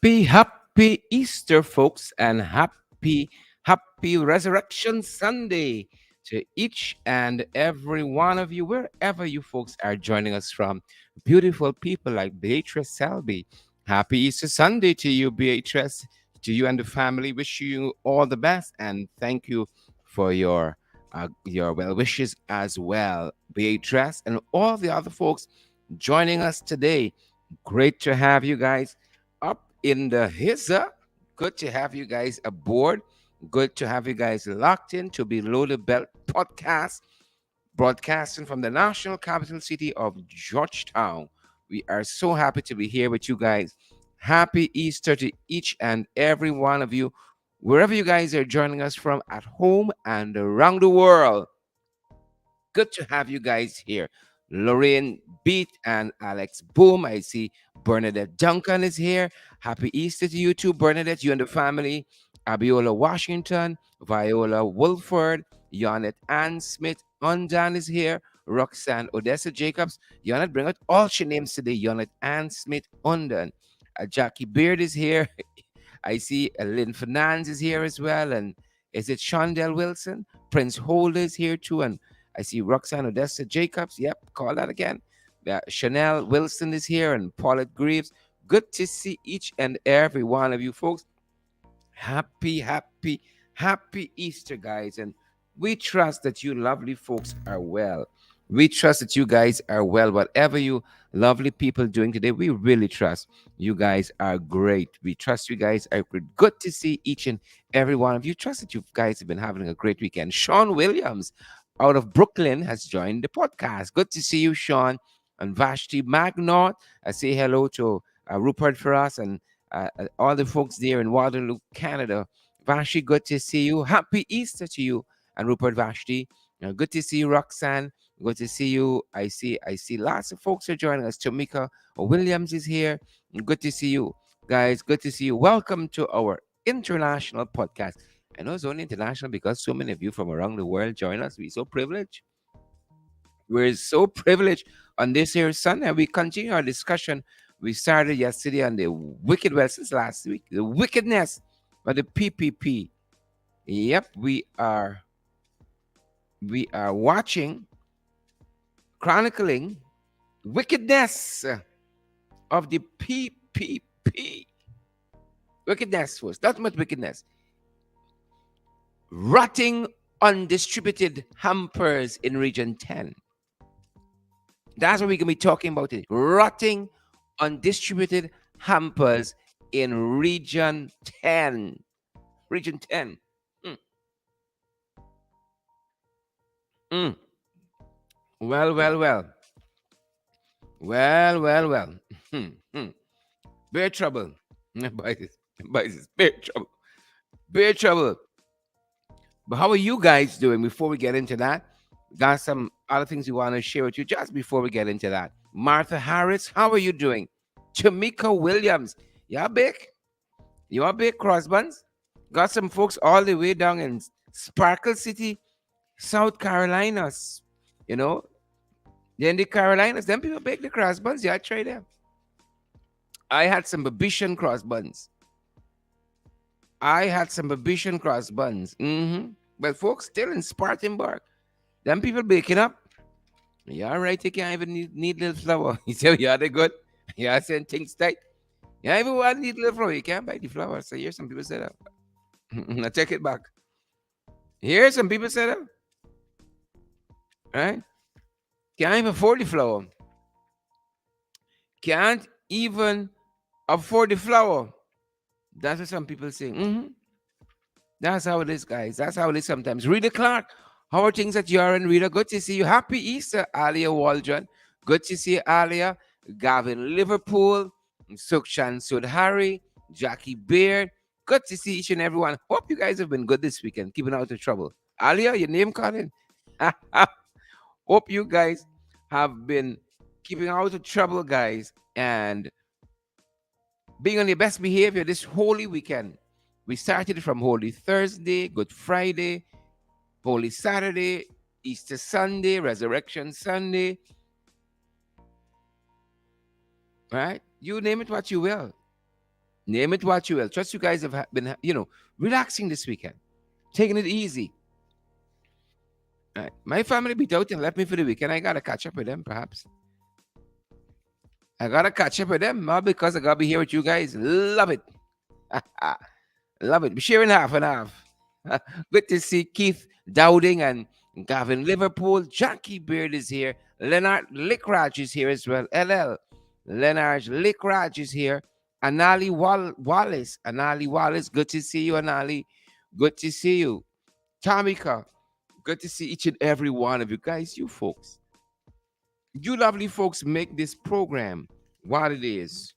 Happy Easter, folks, and happy Resurrection Sunday to each and every one of you, wherever you folks are joining us from. Beautiful people like Beatrice Selby. Happy Easter Sunday to you, Beatrice, to you and the family. Wish you all the best, and thank you for your well wishes as well, Beatrice, and all the other folks joining us today. Great to have you guys up in the hizza. Good to have you guys aboard. Good to have you guys locked in to Below the Belt podcast, broadcasting from the national capital city of Georgetown. We are so happy to be here with you guys. Happy Easter to each and every one of you, wherever you guys are joining us from at home and around the world. Good to have you guys here. Lorraine Beat and Alex Boom. I see Bernadette Duncan is here. Happy Easter to you too, Bernadette, you and the family. Abiola Washington, Viola Wolford, Yonet Ann Smith, Undan is here. Roxanne Odessa Jacobs. Yonet, bring out all she names today. Yonet Ann Smith, Undan. Jackie Beard is here. I see Lynn Fernandez is here as well. And is it Shondell Wilson? Prince Holder is here too. And I see Roxanne Odessa Jacobs. Yep, call that again. Chanel Wilson is here and Paulette Greaves. Good to see each and every one of you folks. Happy Easter, guys. And we trust that you lovely folks are well. We trust that you guys are well. Whatever you lovely people doing today, we really trust you guys are great. We trust you guys are great. Good to see each and every one of you. Trust that you guys have been having a great weekend. Sean Williams out of Brooklyn has joined the podcast. Good to see you, Sean. And Vashti Magnot. I say hello to Rupert for us and all the folks there in Waterloo, Canada. Vashti, good to see you. Happy Easter to you and Rupert Vashti. Good to see you, Roxanne. Good to see you. I see lots of folks are joining us. Tamika Williams is here. Good to see you, guys. Good to see you. Welcome to our international podcast. I know it's only international because so many of you from around the world join us. We're so privileged. We're so privileged on this here Sunday. We continue our discussion. We started yesterday on the wicked, well, since last week, the wickedness of the PPP. Yep, we are watching, chronicling wickedness of the PPP. Wickedness was not much wickedness. Rotting undistributed hampers in Region 10. That's what we're going to be talking about today. Rotting undistributed hampers in Region 10. Region 10. Mm, mm. Well, well, well. Well. Hmm, hmm. Bear trouble. By this. Bear trouble. Bear trouble. But how are you guys doing before we get into that? Got some other things we want to share with you just before we get into that. Martha Harris, how are you doing? Tamika Williams, y'all big? You are big, Crossbuns? Got some folks all the way down in Sparkle City, South Carolinas. You know, they're in the Carolinas. Them people bake the crossbuns. Yeah, I try them. I had some Babishan crossbuns. But folks still in Spartanburg. Them people baking up. Yeah, all right. You can't even need little flour. You say, yeah, they good. Yeah, saying things tight. Yeah, everyone need little flour. You can't buy the flour. So here's some people said that. Now take it back. Here some people said that. Right? Can't even afford the flour. Can't even afford the flour. That's what some people say. That's how it is, guys. That's how it is sometimes. Rita Clark, how are things at your end, Rita? Good to see you. Happy Easter, Alia Waldron. Good to see you, Alia. Gavin Liverpool, Sukshan Sudhari, Jackie Beard. Good to see each and everyone. Hope you guys have been good this weekend, keeping out of trouble. Alia, your name calling. Hope you guys have been keeping out of trouble, guys, and being on your best behavior this holy weekend. We started from Holy Thursday, Good Friday, Holy Saturday, Easter Sunday, Resurrection Sunday. Right? You name it what you will. Name it what you will. Trust you guys have been, relaxing this weekend, taking it easy. Right. My family beat out and left me for the weekend. I gotta catch up with them, perhaps. I gotta catch up with them, not because I gotta be here with you guys. Love it. Love it. We're sharing half and half. Good to see Keith Dowding and Gavin Liverpool. Jackie Beard is here. Leonard Lickraj is here as well. LL. Leonard Lickraj is here. Anali Wallace. Anali Wallace. Good to see you, Anali. Good to see you. Tamika. Good to see each and every one of you guys. You folks. You lovely folks make this program what it is.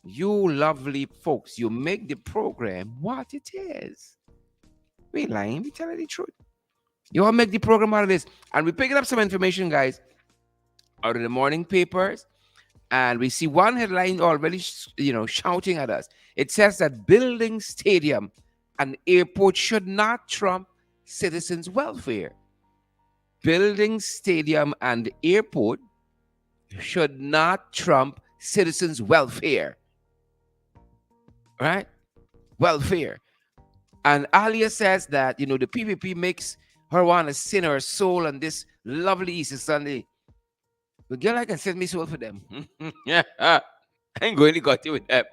You lovely folks, you make the program what it is. We ain't lying, we telling the truth. You all make the program what it is. And we're picking up some information, guys, out of the morning papers. And we see one headline already, shouting at us. It says that building stadium and airport should not trump citizens' welfare. Building stadium and airport should not trump citizens' welfare. Right? Welfare. And Alia says that, the PPP makes her want to sin her soul on this lovely Easter Sunday. But girl, I can send me soul for them. Yeah. I ain't going to got it with them.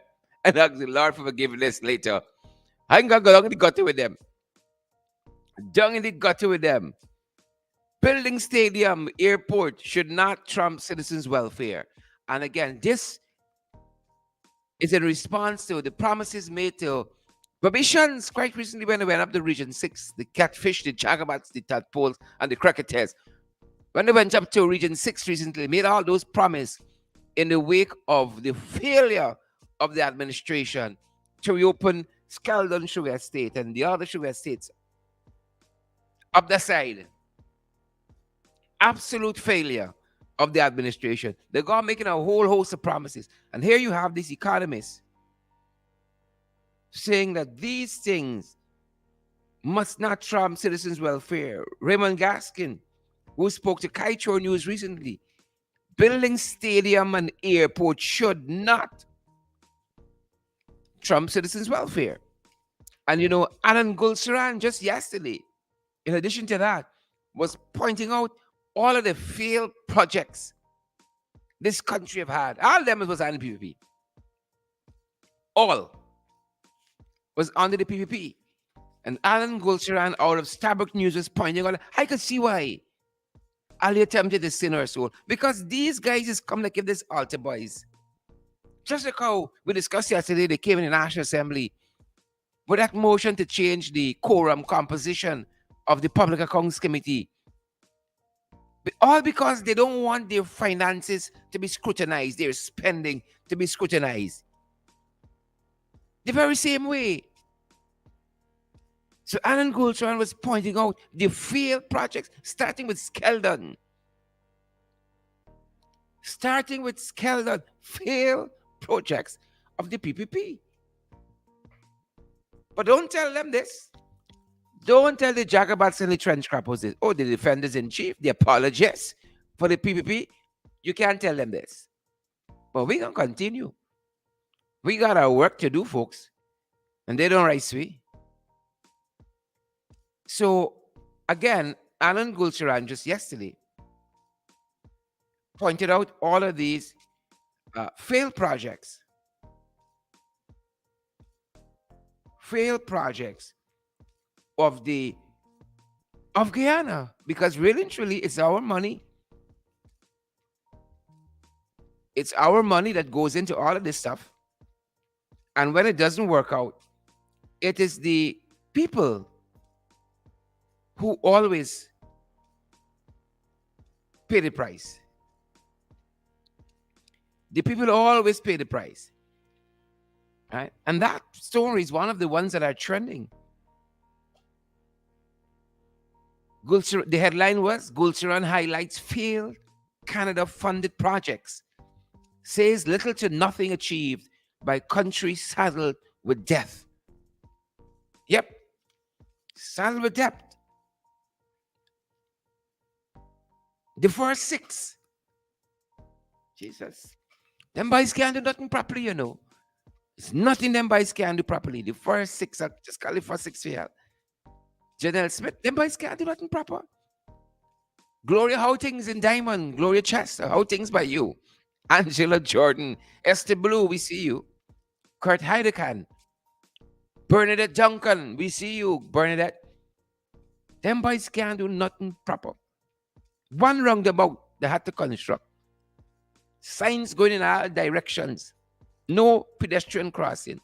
And ask the Lord for forgiveness later. I ain't going to go down in the gutter with them. Down in the gutter with them. Building stadium, airport should not trump citizens' welfare. And again, this is in response to the promises made to Babishans quite recently when they went up to Region 6, the catfish, the jagabats, the tadpoles, and the cricketers. When they went up to Region 6 recently, made all those promises in the wake of the failure of the administration to reopen Skeldon Sugar Estate and the other sugar estates up the side. Absolute failure of the administration. They got making a whole host of promises. And here you have these economists saying that these things must not trump citizens' welfare. Raymond Gaskin, who spoke to Kaichor News recently, building stadium and airport should not trump citizens' welfare. And Alan Gulsaran just yesterday, in addition to that, was pointing out all of the failed projects this country have had. All of them was under the PPP. All was under the PPP. And Alan Gulsaran out of Starbucks News was pointing out, I could see why Ali attempted to sin her soul. Because these guys just come to give this altar boys. Just like how we discussed yesterday, they came in the National Assembly with that motion to change the quorum composition of the Public Accounts Committee. All because they don't want their finances to be scrutinized, their spending to be scrutinized. The very same way. So Alan Goldstone was pointing out the failed projects, starting with Skeldon. Starting with Skeldon, failed projects of the PPP. But don't tell them this. Don't tell the jagabats and the trench crappers this. Oh, the defenders in chief, the apologists for the PPP. You can't tell them this. But we're going to continue. We got our work to do, folks. And they don't rise we. So, again, Alan Gulsaran just yesterday pointed out all of these failed projects. Failed projects of Guyana. Because really and truly, it's our money. It's our money that goes into all of this stuff. And when it doesn't work out, it is the people who always pay the price. The people always pay the price. Right? And that story is one of the ones that are trending. The headline was, Gulsaran highlights failed Canada-funded projects. Says little to nothing achieved by countries saddled with debt. Yep. Saddled with debt. The first 6. Jesus. Them boys can't do nothing properly, It's nothing them boys can do properly. The first six are just call it for six fail. Janelle Smith, them boys can't do nothing proper. Gloria, how things in Diamond? Gloria Chester, how things by you? Angela Jordan, Esther Blue, we see you. Kurt Heidekan, Bernadette Duncan, we see you. Bernadette, them boys can't do nothing proper. One roundabout they had to construct. Signs going in all directions. No pedestrian crossing.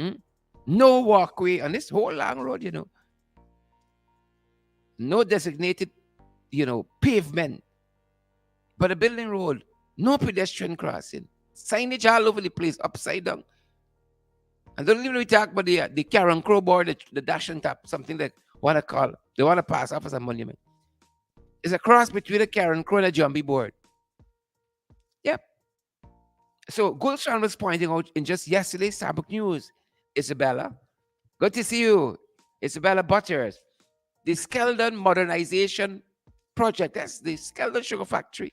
Mm? No walkway on this whole long road. No designated, pavement. But a building road, no pedestrian crossing. Signage all over the place, upside down. And don't even talk about the Karen Crow board, the dash and tap, something that they want to pass off as a monument. It's a cross between a Karen Crow and a Jumbie board. Yep. So Goldstrand was pointing out in just yesterday's Starbuck News, Isabella, good to see you. Isabella Butters. The Skeldon Modernization Project, that's the Skeldon Sugar Factory.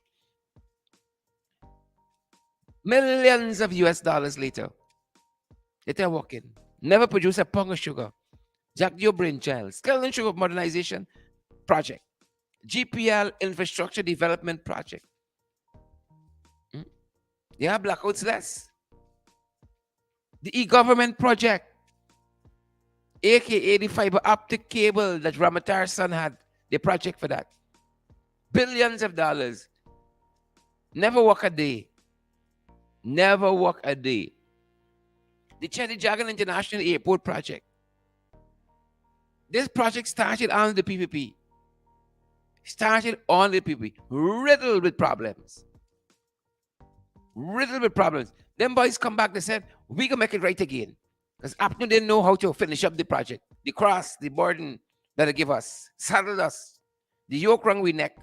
Millions of US dollars later, they're working. Never produce a pound of sugar. Jack Dio brainchild. Skeldon Sugar Modernization Project. GPL Infrastructure Development Project. Yeah, blackouts less. The e-government project, aka the fiber optic cable that Ramatar son had, the project for that. Billions of dollars. Never work a day. Never work a day. The Chenny Jagan International Airport project. This project started on the PPP. Started on the PPP. Riddled with problems. Riddled with problems. Them boys come back, they said, we can make it right again. Because Apnu didn't know how to finish up the project. The cross, the burden that they give us, saddled us. The yoke rung we neck.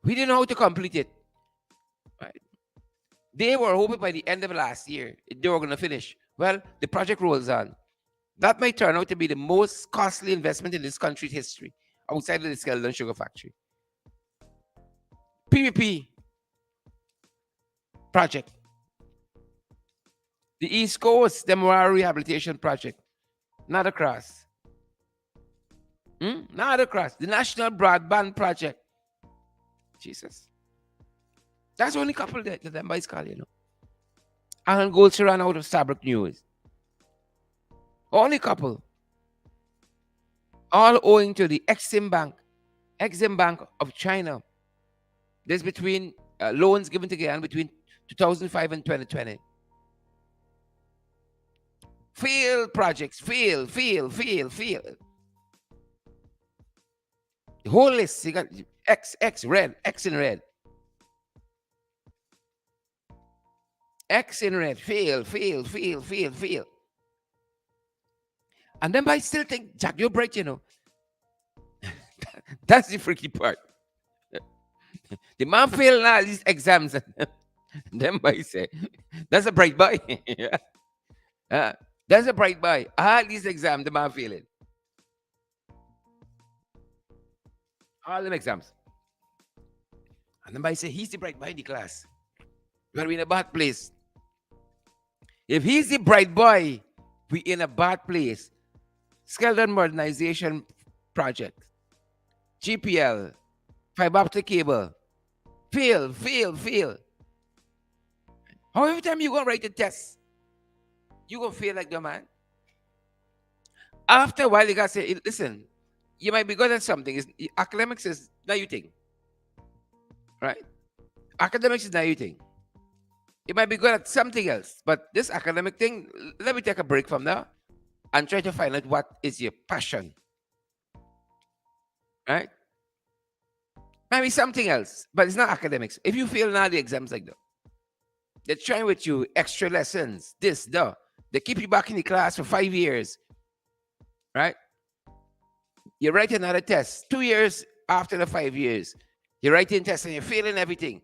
We didn't know how to complete it. Right? They were hoping by the end of last year, they were going to finish. Well, the project rolls on. That might turn out to be the most costly investment in this country's history, outside of the Skeldon Sugar Factory. PPP project. The East Coast Demoraro Rehabilitation Project. Not across. Not across. The National Broadband Project. Jesus. That's only a couple that them boys call, And Goldster ran out of Starbuck News. Only couple. All owing to the Exim Bank of China. This between loans given together between 2005 and 2020. Failed projects. Fail. The whole list. You got X red. X in red. X in red. Fail. And then I still think, Jack, you're bright, That's the freaky part. The man failed all these exams. Then I say, that's a bright boy. That's a bright boy. All these exams, the man failing. All them exams. And then I say, he's the bright boy in the class. We're in a bad place. If he's the bright boy, we in a bad place. Skeldon Modernization Project. GPL. Fiber optic cable. Fail. How every time you go write a test, you gonna feel like the man. After a while, you gotta say, listen, you might be good at something. Academics is not your thing. Right? Academics is not your thing. You might be good at something else, but this academic thing, let me take a break from there and try to find out what is your passion. Right? Maybe something else, but it's not academics. If you fail now the exams like that, they're trying with you extra lessons, this, that. They keep you back in the class for 5 years. Right? You write another test 2 years after the 5 years. You're writing tests and you're failing everything.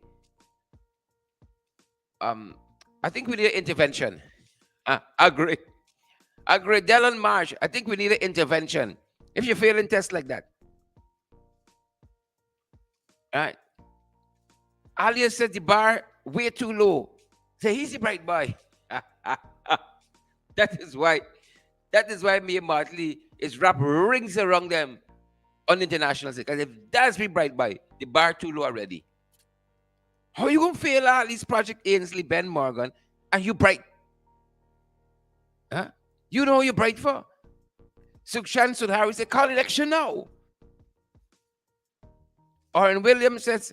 I think we need an intervention. Agree. Dylan Marsh, I think we need an intervention. If you're failing tests like that. Right? Alia said the bar way too low. Say he's a bright boy. that is why that is why me and Martley is wrap rings around them on international scene. Because if that's be bright boy, the bar too low already. How you gonna fail all these Project Ainsley, Ben Morgan, and you bright? Huh? You know who you're bright for? Sukshan Sudhari said, call election now. Oren Williams says,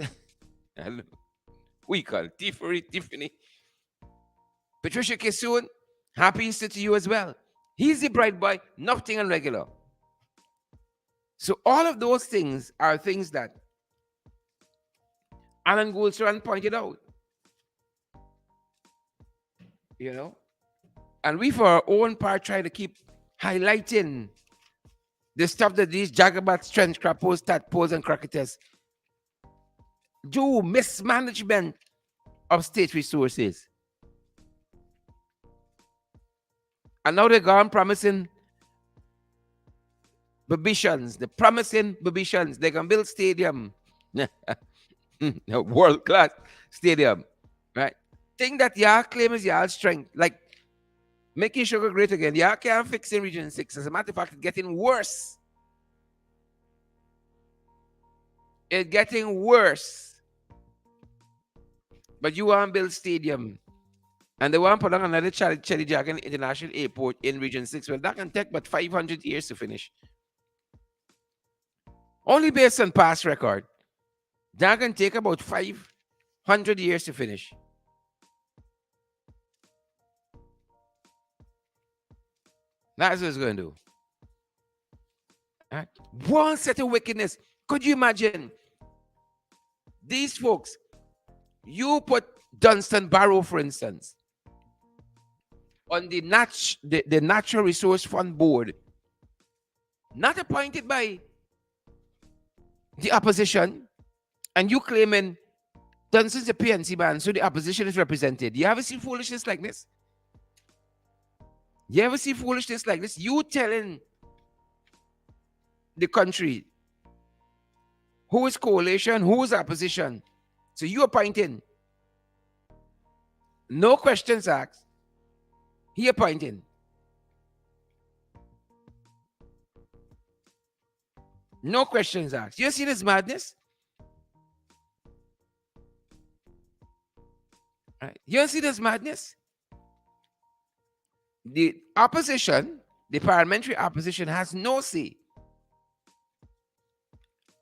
we call Tiffany. Patricia Kisoon, happy Easter to you as well. He's the bright boy, nothing unregular. So all of those things are things that Alan Goldstrand pointed out. You know? And we, for our own part, try to keep highlighting the stuff that these jagabats, trench crappos, tadpoles, and cricketers do, mismanagement of state resources. And now they're gone promising Babishans. They're promising Babishans. They can build stadium. World-class stadium. Right? Thing that y'all claim is y'all strength. Like making sugar great again. Y'all can't fix in Region 6. As a matter of fact, it's getting worse. It's getting worse. But you want to build stadium. And they want to put on another Cherry Dragon International Airport in Region 6. Well, that can take but 500 years to finish. Only based on past record. That can take about 500 years to finish. That's what it's going to do. Right? One set of wickedness. Could you imagine? These folks, you put Dunstan Barrow, for instance, on the Natural Resource Fund Board, not appointed by the opposition, and you claiming Dunstan's a PNC man, so the opposition is represented. You ever see foolishness like this? You ever see foolishness like this? You telling the country who is coalition, who is opposition. So you appointing. No questions asked. He appointing. No questions asked. You see this madness? Right. You see this madness? The opposition, the parliamentary opposition, has no say.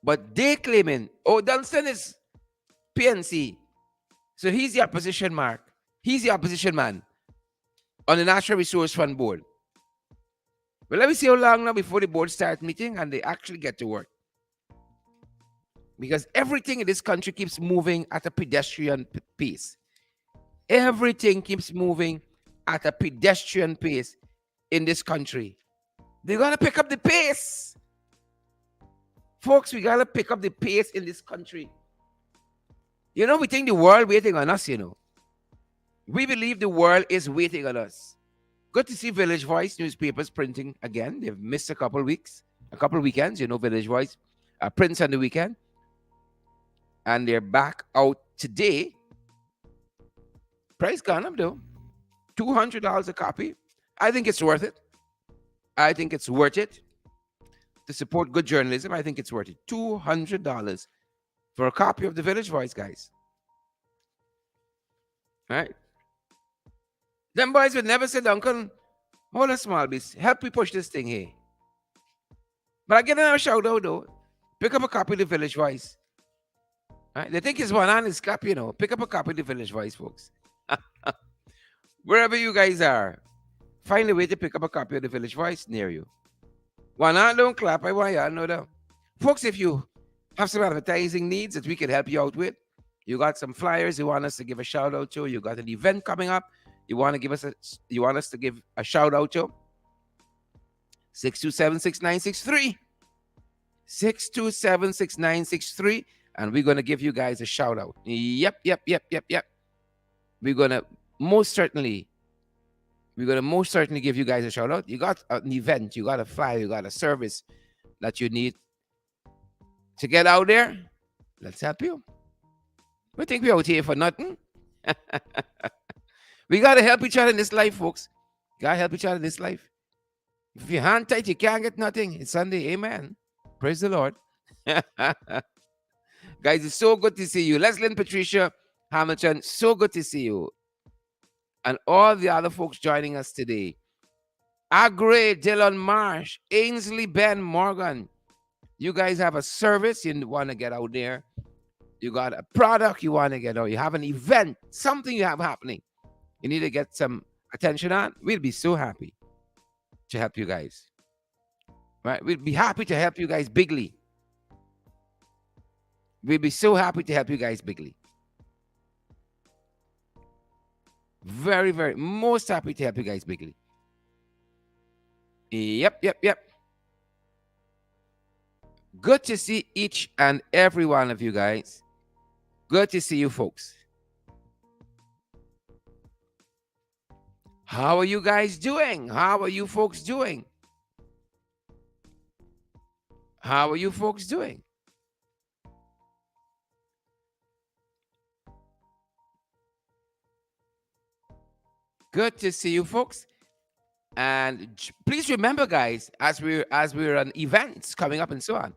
But they claiming, oh, Dunstan is PNC. So he's the opposition mark. He's the opposition man on the Natural Resource Fund Board. Well, let me see how long now before the board starts meeting and they actually get to work. Because everything in this country keeps moving at a pedestrian pace. Everything keeps moving at a pedestrian pace in this country. They got to pick up the pace. Folks, we got to pick up the pace in this country. You know, we think the world waiting on us, you know. We believe the world is waiting on us. Good to see Village Voice newspapers printing again. They've missed a couple weeks, a couple weekends. You know, Village Voice prints on the weekend. And they're back out today. Price gone up, though. $200 a copy. I think it's worth it. I think it's worth it. To support good journalism, I think it's worth it. $200 for a copy of the Village Voice, guys. Right? Them boys would never say, Uncle, hold a small bit. Help me push this thing here. But I get another shout out, though. Pick up a copy of the Village Voice. Right? They think it's one hand is clap, you know. Pick up a copy of the Village Voice, folks. Wherever you guys are, find a way to pick up a copy of the Village Voice near you. One hand don't clap, I want y'all know that. Folks, if you have some advertising needs that we can help you out with, you got some flyers you want us to give a shout out to, you got an event coming up, you want us to give a shout out to, 627-6963. 627-6963, and we're gonna give you guys a shout out. Yep. We're gonna most certainly give you guys a shout out. You got an event, you got a flyer, you got a service that you need to get out there. Let's help you. We think we're out here for nothing. We gotta help each other in this life, folks. Gotta help each other in this life. If your hand tight, you can't get nothing. It's Sunday. Amen. Praise the Lord. Guys, it's so good to see you. Leslie and Patricia Hamilton, so good to see you. And all the other folks joining us today. Agre, Dylan Marsh, Ainsley, Ben, Morgan. You guys have a service you want to get out there. You got a product you want to get out. You have an event, something you have happening. You need to get some attention on. We'll be so happy to help you guys. Right? We'll be happy to help you guys bigly. We'll be so happy to help you guys bigly. Very, very, most happy to help you guys bigly. Yep. Good to see each and every one of you guys. Good to see you folks. How are you guys doing? How are you folks doing? How are you folks doing? Good to see you folks. And please remember, guys, as we're on events coming up and so on,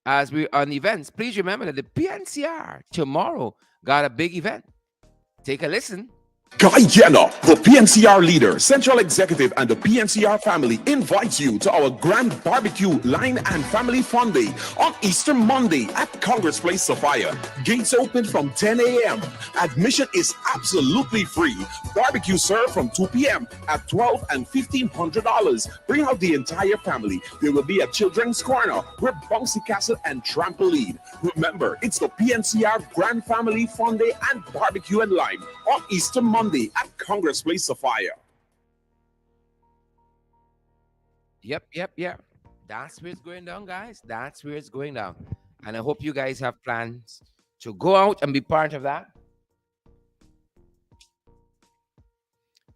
as we're on events, please remember that the PNCR tomorrow got a big event. Take a listen. Guy Jenner, the PNCR leader, central executive, and the PNCR family invites you to our grand barbecue line and family fun day on Easter Monday at Congress Place, Sophia. Gates open from 10 a.m. Admission is absolutely free. Barbecue served from 2 p.m. at $12 and $1,500. Bring out the entire family. There will be a children's corner with bouncy castle and trampoline. Remember, it's the PNCR Grand Family Fun Day and Barbecue and Lime on Easter Monday at Congress Place, Sophia. Yep. That's where it's going down, guys. That's where it's going down. And I hope you guys have plans to go out and be part of that.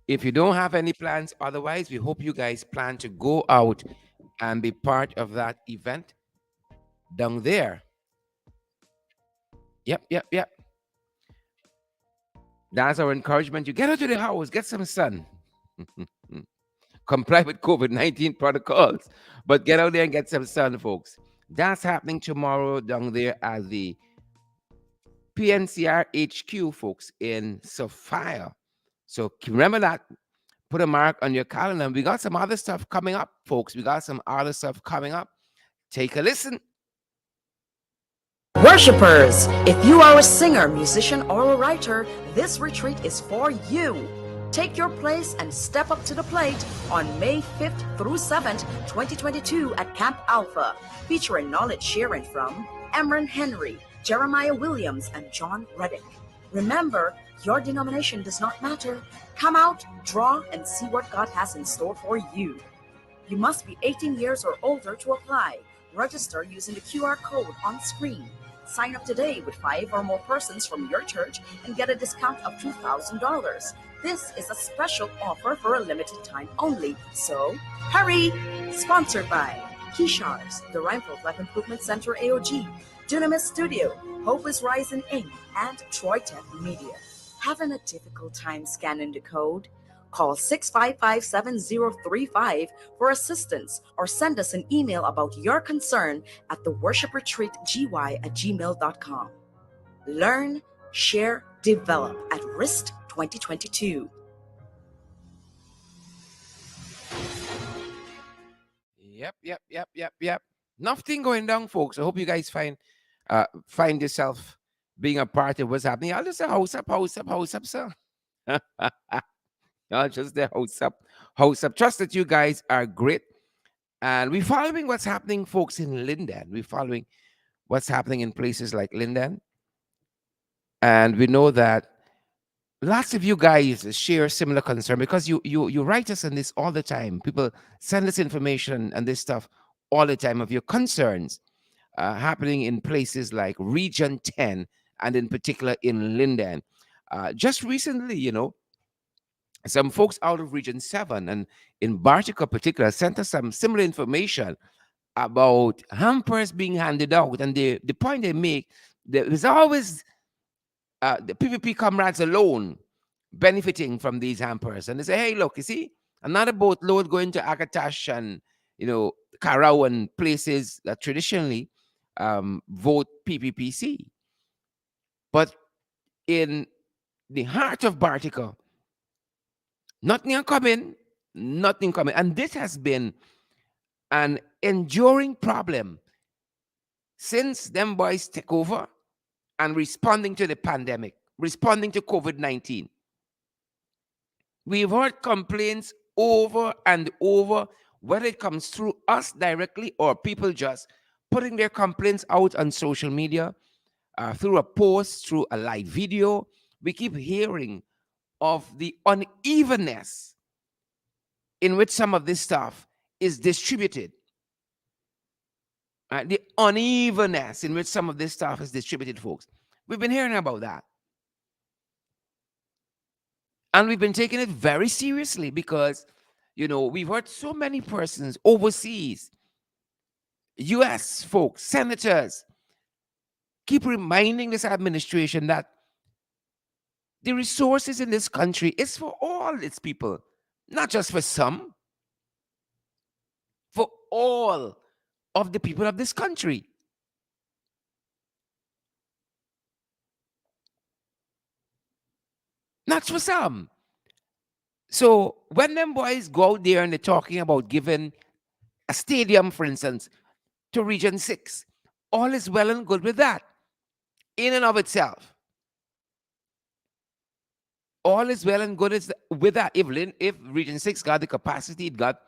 If you don't have any plans otherwise, we hope you guys plan to go out and be part of that event down there. Yep. That's our encouragement. You get out to the house, get some sun. Comply with COVID-19 protocols, but get out there and get some sun, folks. That's happening tomorrow down there at the PNCR HQ, folks, in Sophia. So remember that. Put a mark on your calendar. We got some other stuff coming up, folks. We got some other stuff coming up. Take a listen. Worshippers, if you are a singer, musician, or a writer, this retreat is for you. Take your place and step up to the plate on May 5th through 7th, 2022 at Camp Alpha, featuring knowledge sharing from Emran Henry, Jeremiah Williams, and John Reddick. Remember, your denomination does not matter. Come out, draw, and see what God has in store for you. You must be 18 years or older to apply. Register using the QR code on screen. Sign up today with 5 or more persons from your church and get a discount of $2,000. This is a special offer for a limited time only, so hurry! Sponsored by Kishars, the Rhinefeld Life Improvement Center AOG, Dunamis Studio, Hope is Rising Inc., and Troy Tech Media. Having a difficult time scanning the code? Call 655-7035 for assistance or send us an email about your concern at theworshipretreatgy@gmail.com. Learn, share, develop at RIST 2022. Yep. Nothing going down, folks. I hope you guys find yourself being a part of what's happening. I'll just say house up, sir. Y'all just there, house up. Trust that you guys are great. And we're following what's happening, folks, in Linden. We're following what's happening in places like Linden. And we know that lots of you guys share similar concern because you write us on this all the time. People send us information and this stuff all the time of your concerns happening in places like Region 10 and in particular in Linden. Just recently, some folks out of Region 7 and in Bartica particular sent us some similar information about hampers being handed out. And the point they make, there is always the PPP comrades alone benefiting from these hampers. And they say, hey, look, you see, another boatload going to Akatash and, Karau and places that traditionally vote PPPC. But in the heart of Bartica, nothing coming, nothing coming. And this has been an enduring problem since them boys take over and responding to the pandemic, responding to COVID-19. We've heard complaints over and over, whether it comes through us directly or people just putting their complaints out on social media, through a post, through a live video. We keep hearing of the unevenness in which some of this stuff is distributed. The unevenness in which some of this stuff is distributed, folks. We've been hearing about that. And we've been taking it very seriously because, we've heard so many persons overseas, US folks, senators, keep reminding this administration that the resources in this country is for all its people, not just for some, for all of the people of this country. Not for some. So when them boys go out there and they're talking about giving a stadium, for instance, to Region 6, all is well and good with that in and of itself. All is well and good with that. If Region 6 got the capacity, it got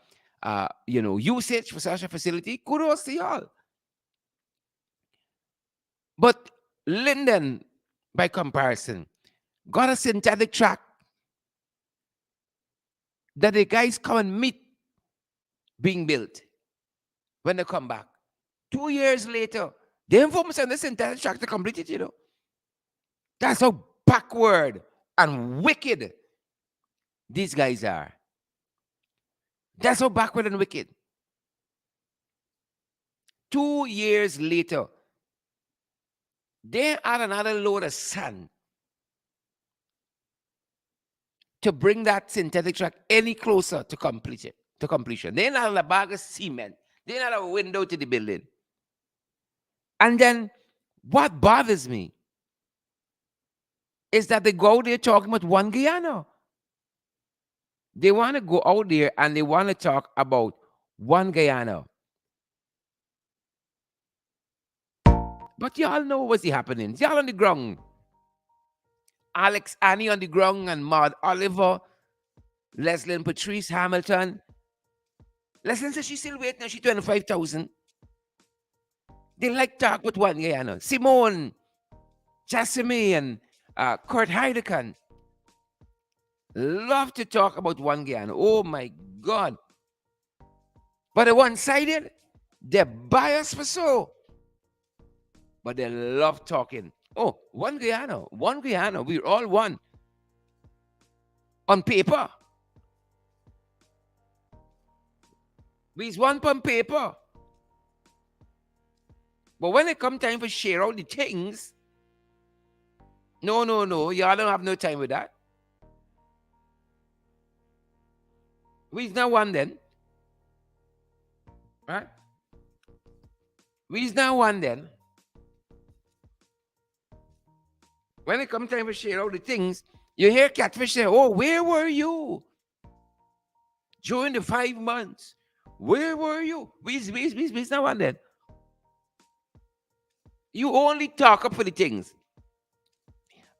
usage for such a facility, kudos to y'all. But Linden, by comparison, got a synthetic track that the guys come and meet being built when they come back. 2 years later, they inform us on the synthetic track to complete it. That's how backward and wicked these guys are. That's how backward and wicked. 2 years later, they add another load of sand to bring that synthetic track any closer to completion. They not a bag of cement. They not a window to the building. And then what bothers me is that they go out there talking about one Guyana. They want to go out there and they want to talk about one Guyana. But y'all know what's happening. Y'all on the ground. Alex Annie on the ground and Maud Oliver, Leslie and Patrice Hamilton. Leslie says she's still waiting. She's 25,000. They like talk with one Guyana. Simone, Jasmine, and Kurt Heidekan love to talk about one Guyana. Oh my God. But the one-sided, they're biased for so. But they love talking. Oh, one Guyana. We're all one. On paper. We's one on paper. But when it come time for share all the things, no. Y'all don't have no time with that. We's not one then. Right? We's not one then. When it comes time for share all the things, you hear Catfish say, oh, where were you? During the 5 months. Where were you? We's not one then. You only talk up for the things.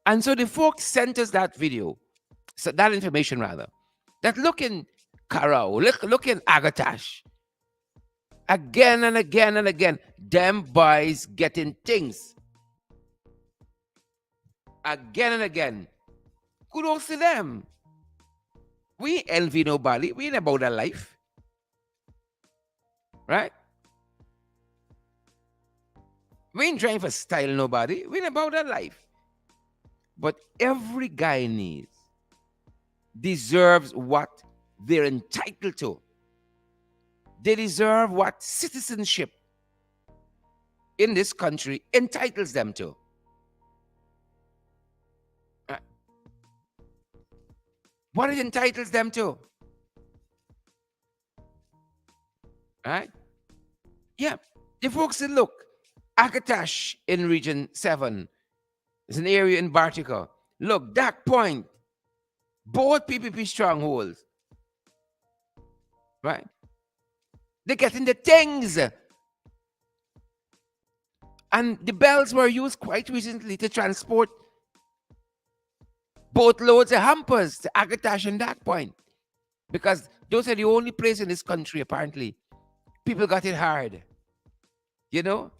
And so the folks sent us that video, so that information rather, that look in Karao, look in Agatash. Again and again and again, them boys getting things. Again and again. Kudos to them. We envy nobody. We ain't about that life. Right? We ain't trying for style nobody. We ain't about that life. But every Guyanese deserves what they're entitled to. They deserve what citizenship in this country entitles them to. What it entitles them to, right? Yeah. The folks said, look, Akatash in Region 7 is an area in Bartica. Look, that point, both PPP strongholds, right? They're getting the things. And the bells were used quite recently to transport boat loads of hampers to Akatash and that point. Because those are the only place in this country, apparently. People got it hard. You know?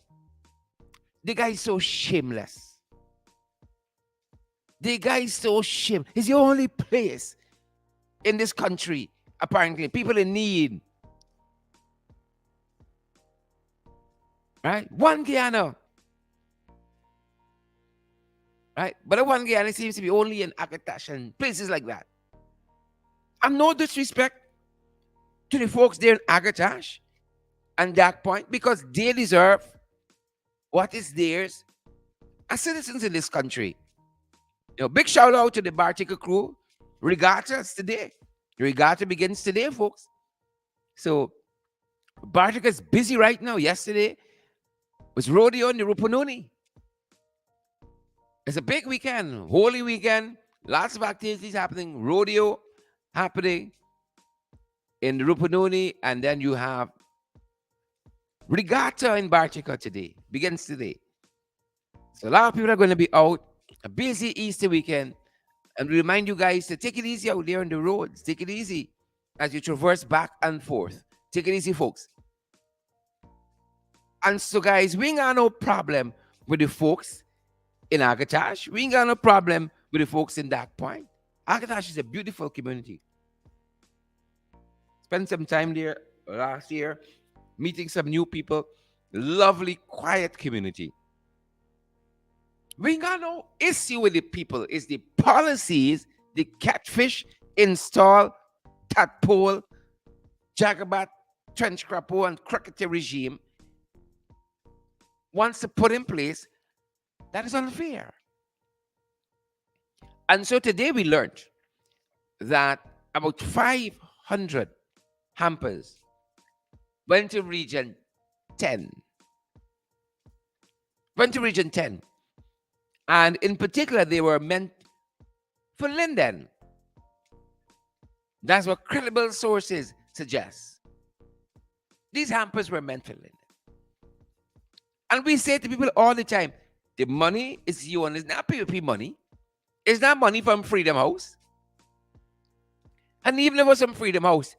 The guy is so shameless. The guy is so shameless. It's the only place in this country, apparently. People in need. Right? One Guyana. Right? But the one Guyana seems to be only in Akatash and places like that. And no disrespect to the folks there in Akatash and that point, because they deserve what is theirs as citizens in this country. Big shout out to the Bartica crew. Regatta today. Regatta begins today, folks. So Bartica is busy right now. Yesterday was rodeo in the Rupununi. It's a big weekend, holy weekend. Lots of activities happening. Rodeo happening in the Rupununi, and then you have Regatta in Bartica today. Begins today. So a lot of people are going to be out. A busy Easter weekend. And we remind you guys to take it easy out there on the roads. Take it easy as you traverse back and forth. Take it easy, folks. And so, guys, we ain't got no problem with the folks in Akatash. We ain't got no problem with the folks in that point. Akatash is a beautiful community. Spent some time there last year, meeting some new people. Lovely, quiet community. We ain't got no issue with the people. It's the policies, the catfish, install, tadpole, jagabat, trench crapo, and crocodile regime wants to put in place that is unfair. And so today we learned that about 500 hampers went to Region 10. Went to Region 10. And in particular, they were meant for Linden. That's what credible sources suggest. These hampers were meant for Linden. And we say to people all the time, the money is yours. It's not PPP money. It's not money from Freedom House. And even if it was from Freedom House,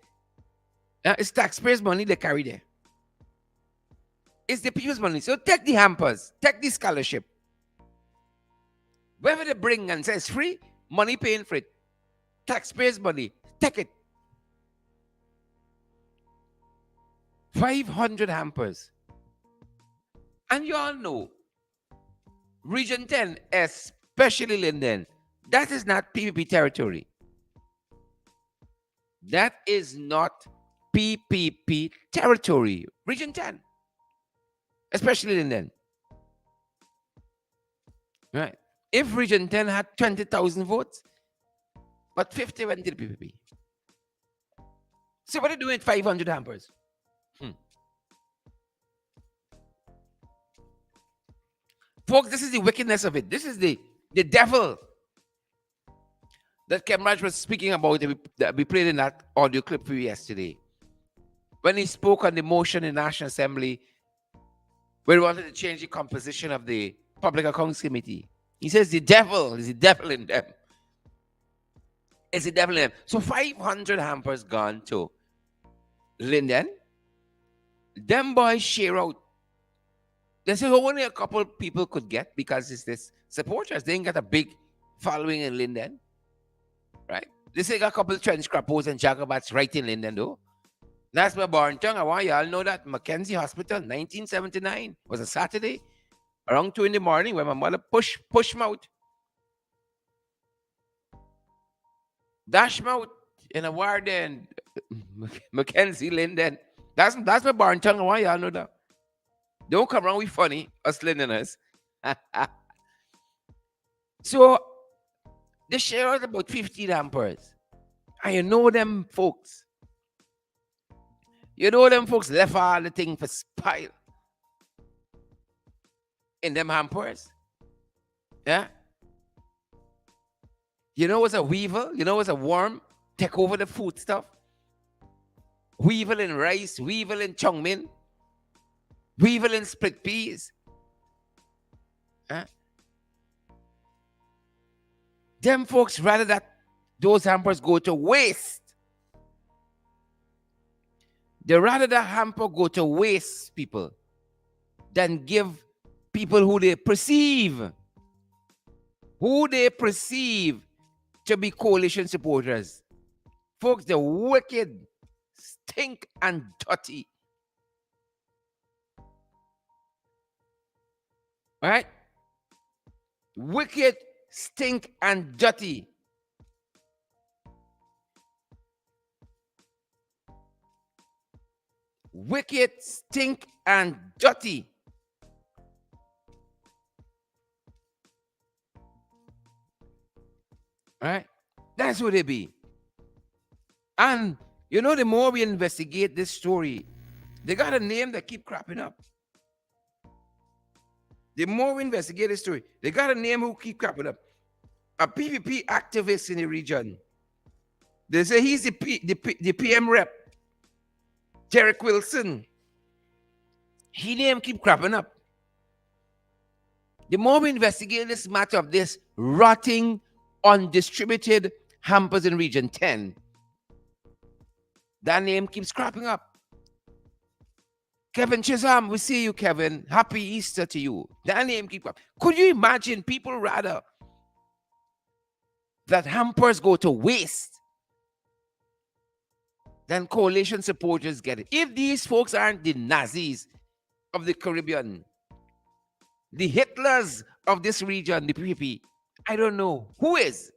it's taxpayers' money they carry there. It's the people's money. So take the hampers, take the scholarship. Wherever they bring and says free, money paying for it. Taxpayers' money, take it. 500 hampers. And you all know, Region 10, especially Linden, that is not PPP territory. That is not PPP territory. Region 10, especially Linden. Right. If Region 10 had 20,000 votes, but 50 went to the PPP. So what are they doing with 500 hampers? Folks, this is the wickedness of it. This is the devil that Kemraj was speaking about that we played in that audio clip for you yesterday. When he spoke on the motion in the National Assembly, where he wanted to change the composition of the Public Accounts Committee. He says the devil is the devil in them. It's the devil in them. So 500 hampers gone to Linden. Them boys share out. This is only a couple people could get because it's this supporters. They ain't got a big following in Linden. Right? They got a couple of trench crappos and jagabats right in Linden, though. That's my born tongue. I want y'all know that Mackenzie Hospital, 1979, was a Saturday, around 2 in the morning, when my mother push me out. Dash me out in a ward and Mackenzie Linden. That's my born tongue. I want y'all know that. Don't come around with funny, us Lindeners. So, they share out about 15 hampers. And you know them folks. You know them folks left all the thing for spile in them hampers. Yeah. You know what's a weevil? You know what's a worm? Take over the food stuff. Weevil in rice, weevil in chung min, weevil in split peas. Huh? Them folks rather that those hampers go to waste. They rather the hamper go to waste, people, than give people who they perceive to be coalition supporters. Folks, the wicked, stink and dirty. Right? Wicked, stink and dirty. Wicked, stink and dirty. Right? That's what they be. And you know, the more we investigate this story, they got a name that keep cropping up. The more we investigate this story, they got a name who keep cropping up. A PPP activist in the region. They say he's the PM rep, Derek Wilson. His name keep cropping up. The more we investigate this matter of this rotting, undistributed hampers in Region 10, that name keeps cropping up. Kevin Chisholm, we see you, Kevin. Happy Easter to you. That name keeps cropping. Could you imagine people rather that hampers go to waste than coalition supporters get it? If these folks aren't the Nazis of the Caribbean, the Hitlers of this region, the PPP, I don't know. Who is?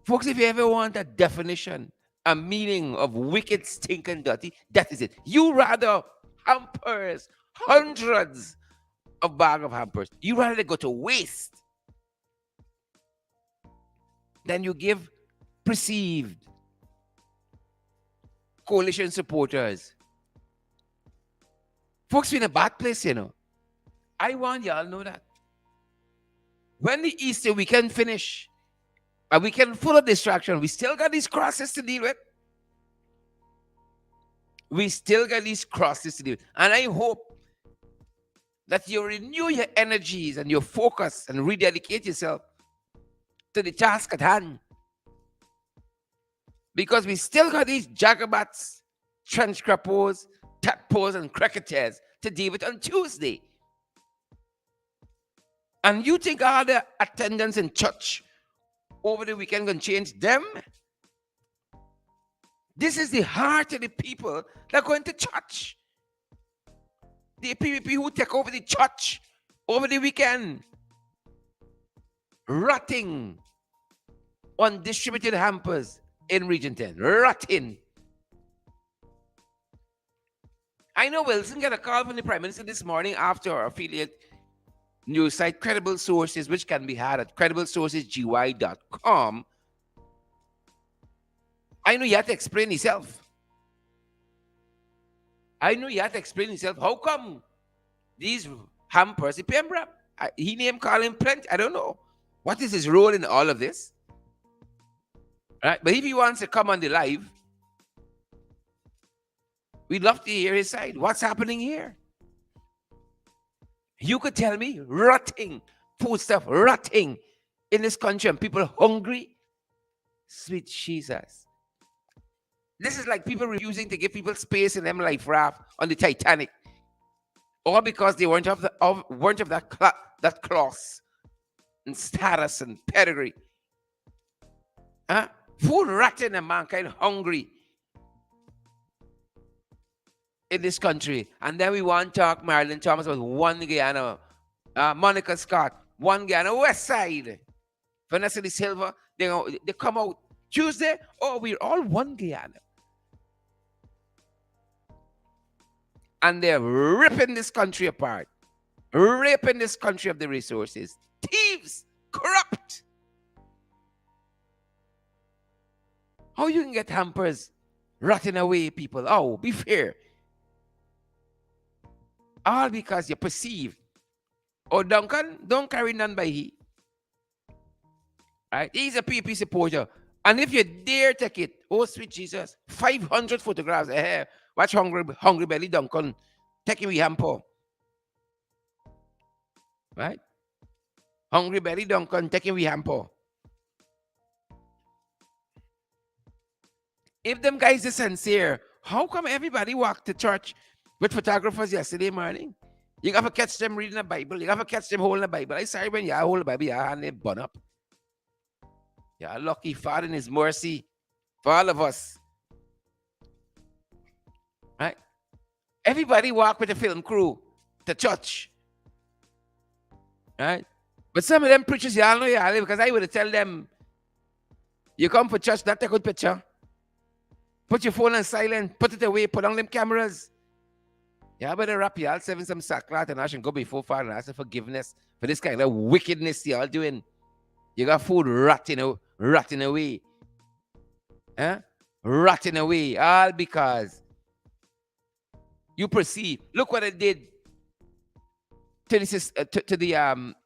Folks, if you ever want a definition, a meaning of wicked, stinking, dirty, that is it. You rather hampers, hundreds of bags of hampers. You rather go to waste than you give perceived coalition supporters. Folks, we're in a bad place, you know. I want y'all to know that. When the Easter weekend finish, a weekend full of distraction, we still got these crosses to deal with. We still got these crosses to deal with. And I hope that you renew your energies and your focus and rededicate yourself to the task at hand. Because we still got these jagabats, trench crappos, tadpoles, and cricketers to deal with on Tuesday. And you think all the attendance in church over the weekend going to change them? This is the heart of the people that are going to church. The PPP who take over the church over the weekend. Rotting on distributed hampers in Region 10. Rotting. I know Wilson got a call from the Prime Minister this morning after our affiliate news site Credible Sources, which can be had at crediblesourcesgy.com. I know you have to explain yourself. How come these hampers, the PM rep, he name call him plenty. I don't know. What is his role in all of this? Right? But if he wants to come on the live, we'd love to hear his side. What's happening here? You could tell me rotting food stuff, rotting in this country and people hungry. Sweet Jesus. This is like people refusing to give people space in them life raft on the Titanic. All because they weren't of that class and status and pedigree. Huh? Food rotting and mankind hungry in this country. And then we want to talk Marilyn Thomas about one Guyana, Monica Scott, one Guyana West Side. Vanessa De Silva, they come out Tuesday. Oh, we're all one Guyana. And they're ripping this country apart. Ripping this country of the resources. Thieves, corrupt. How you can get hampers rotting away, people? Oh, be fair. All because you perceive. Oh, Duncan, don't carry none by he. Right? He's a PP supporter. And if you dare take it, oh sweet Jesus, 500 photographs. Watch Hungry Belly Duncan taking we hamper. Right? Hungry Belly Duncan taking we hamper. If them guys are sincere, how come everybody walked to church with photographers yesterday morning? You got to catch them reading the Bible. You got to catch them holding the Bible. I sorry when you hold the Bible, your hand is bun up. You're lucky, Father in His mercy for all of us. Right? Everybody walk with the film crew to church. Right? But some of them preachers, y'all know y'all, because I would tell them, you come for church, not take a good picture. Put your phone on silent, put it away, put on them cameras. Yeah, better wrap y'all serving some sackcloth and ash and go before Father and ask for forgiveness for this kind of wickedness y'all doing. You got food rotting away. Huh? Rotting away. All because you perceive. Look what I did to the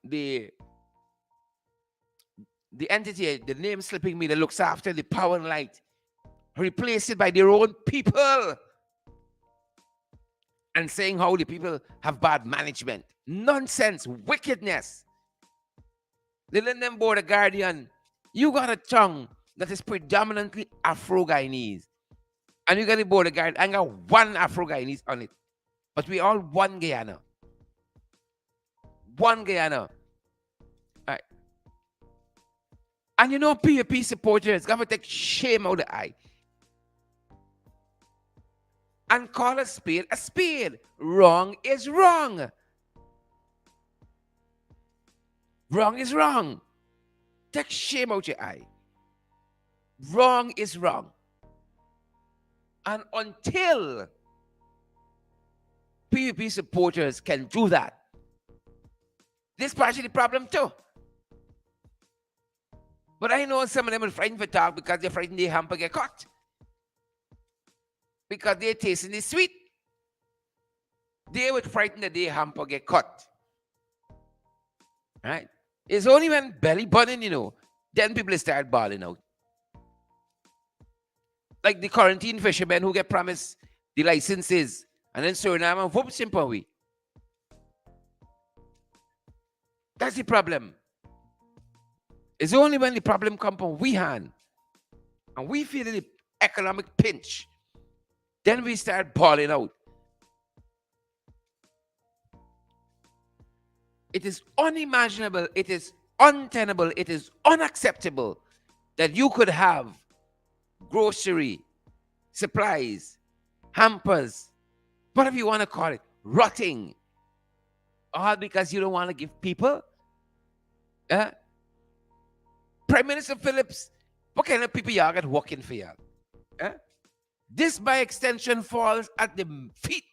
entity, the name slipping me, that looks after the power and light. Replace it by their own people. And saying how the people have bad management. Nonsense. Wickedness. They let them board a Guardian. You got a tongue that is predominantly Afro-Guyanese. And you got to board a Guardian. I got one Afro-Guyanese on it. But we all one Guyana. One Guyana. All right. And you know, PPP supporters got to take shame out of the eye. And call a spade a spade. Wrong is wrong. Wrong is wrong. Take shame out your eye. Wrong is wrong. And until PPP supporters can do that, this is partially the problem too. But I know some of them are frightened for talk because they're frightened their hamper get caught. Because they're tasting the sweet. They would frighten that their hamper get caught. Right? It's only when belly burning, then people start balling out. Like the quarantine fishermen who get promised the licenses and then Suriname and whoop simple away. That's the problem. It's only when the problem comes from we hand and we feel the economic pinch, then we start balling out. It is unimaginable, it is untenable, it is unacceptable that you could have grocery, supplies, hampers, whatever you want to call it, rotting, all because you don't want to give people. Prime Minister Phillips, what kind of people y'all got working for y'all? This, by extension, falls at the feet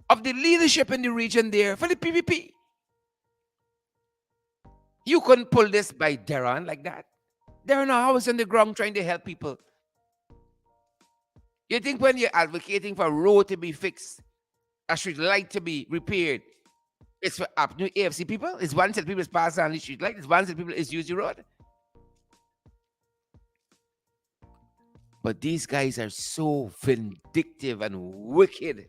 of the leadership in the region there for the PPP. You couldn't pull this by Deron like that. They're in a house on the ground trying to help people. You think when you're advocating for a road to be fixed, a street light to be repaired, it's for new AFC people? It's one set of people pass on the street light. It's one set of people is use the road. But these guys are so vindictive and wicked.